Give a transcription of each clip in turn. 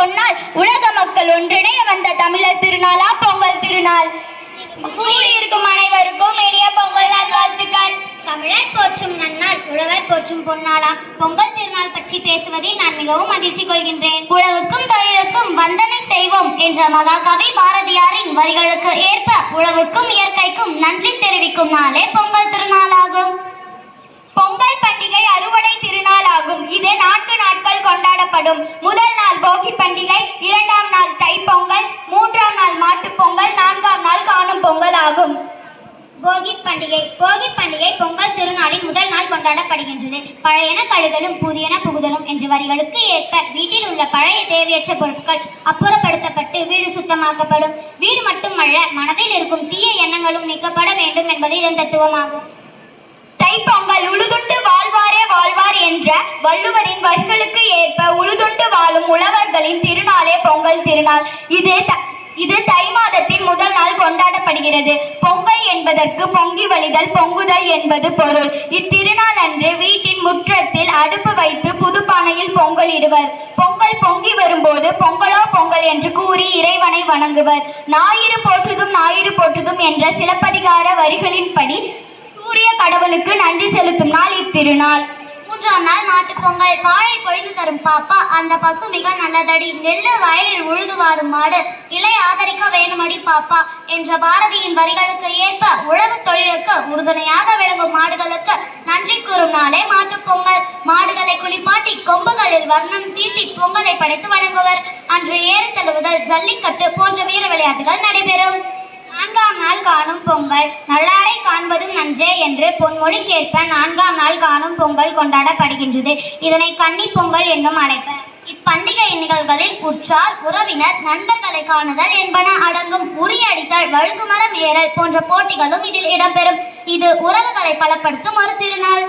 பொன்னாள் உலக மக்கள் ஒன்றிணைய வந்த தமிழர் திருநாளா பொங்கல் திருநாள். கூடியிருக்கும் அனைவருக்கும் இனிய பொங்கல் நல்வாழ்த்துக்கள். தமிழர் போற்றும் நன்னாள், உழவர் போற்றும் பொன்னாளாம் பொங்கல் திருநாள் பற்றி பேசுவதில் நான் மிகவும் மகிழ்ச்சி கொள்கின்றேன். உழவுக்கும் தொழிலுக்கும் வந்தனை செய்வோம் என்ற மகாகவி பாரதியாரின் வரிகளுக்கு ஏற்ப உழவுக்கும் இயற்கைக்கும் நன்றி தெரிவிக்கும் நாளே பொங்கல் திருநாளாகும். பொங்கல் பண்டிகை அறுவடை திருநாளாகும். இது 4 நாட்கள் கொண்டாடப்படும். முதல் நாள் போகி பண்டிகை, 2ஆம் நாள் தைப்பொங்கல், 3ஆம் நாள் மாட்டுப் பொங்கல், 4ஆம் நாள் காணும் பொங்கல் ஆகும். போகி பண்டிகை பொங்கல் திருநாளின் முதல் நாள் கொண்டாடப்படுகின்றது. பழையன கழுதலும் புதியன புகுதலும் என்ற வரிகளுக்கு ஏற்ப வீட்டில் உள்ள பழைய தேவையற்ற பொருட்கள் அப்புறப்படுத்தப்பட்டு வீடு சுத்தமாக்கப்படும். வீடு மட்டுமல்ல, மனதில் இருக்கும் தீய எண்ணங்களும் நீக்கப்பட வேண்டும் என்பது இதன் தத்துவமாகும். தைப்பொங்கல் உழுதுண்டு வாழ்வாரே வாழ்வார் என்ற வள்ளுவரின் வரிகளுக்கு ஏற்ப உழுதுண்டு வாழும் உழவர்களின் திருநாளே பொங்கல் திருநாள். இது தை மாதத்தின் முதல் நாள் கொண்டாடப்படுகிறது. பொங்கல் என்பதற்கு பொங்கி வழிதல், பொங்குதல் என்பது பொருள். இத்திருநாள் அன்று வீட்டின் முற்றத்தில் அடுப்பு வைத்து புதுப்பானையில் பொங்கல் இடுவர். பொங்கல் பொங்கி வரும்போது பொங்கலோ பொங்கல் என்று கூறி இறைவனை வணங்குவர். ஞாயிறு போற்றுதும் என்ற சிலப்பதிகார வரிகளின்படி சூரிய கடவுளுக்கு நன்றி செலுத்தும் நாள் இத்திருநாள். 3ஆம் நாள் மாட்டுப் பொங்கல். வாழை பொழிந்து தரும் பாப்பா, அந்த பசு மிக நல்லதடி, நெல்லு வயலில் உழுது வாரும் மாடு, இலை ஆதரிக்க வேணுமடி பாப்பா என்ற பாரதியின் வரிகளுக்கு ஏற்ப உழவு தொழிலுக்கு உறுதுணையாக விளங்கும் மாடுகளுக்கு நன்றி கூறும் நாளே மாட்டுப் பொங்கல். மாடுகளை குளிப்பாட்டி கொம்புகளில் வர்ணம் தீட்டி பொங்கலை படைத்து வழங்குவர். அன்று ஏறு தழுவுதல், ஜல்லிக்கட்டு போன்ற வீர விளையாட்டுகள் நடைபெறும். 4ஆம் நாள் காணும் பொங்கல். நல்லாரை காண்பதும் நன்றே என்று பொன்மொழிக்கேற்ப 4ஆம் நாள் காணும் பொங்கல் கொண்டாடப்படுகின்றது. இதனை கன்னி பொங்கல் என்னும் அழைப்பர். இப்பண்டிகை நிகழ்வுகளில் உற்றார், உறவினர், நண்பர்களை காணுதல் என்பன அடங்கும். உரியடித்தல், வழுக்குமரம் ஏறல் போன்ற போட்டிகளும் இதில் இடம்பெறும். இது உறவுகளை பலப்படுத்தும் ஒரு திருநாள்.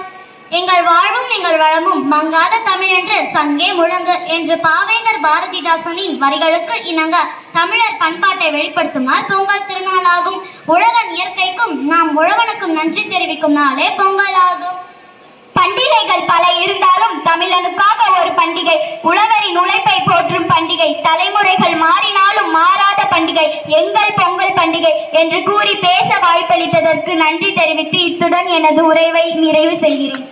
எங்கள் வாழ்வும் எங்கள் வளமும் மங்காத தமிழ் என்று சங்கே முழங்கு என்று பாவேந்தர் பாரதிதாசனின் வரிகளுக்கு இணங்க தமிழர் பண்பாட்டை வெளிப்படுத்தும் நாள் பொங்கல் திருநாளாகும். உழவன் இயற்கைக்கும் நாம் உழவனுக்கும் நன்றி தெரிவிக்கும் நாளே பொங்கல் ஆகும். பண்டிகைகள் பல இருந்தாலும் தமிழனுக்காக ஒரு பண்டிகை, உழவரின் உழைப்பை போற்றும் பண்டிகை, தலைமுறைகள் மாறினாலும் மாறாத பண்டிகை எங்கள் பொங்கல் பண்டிகை என்று கூறி பேச வாய்ப்பளித்ததற்கு நன்றி தெரிவித்து இத்துடன் எனது உரைவை நிறைவு செய்கிறேன்.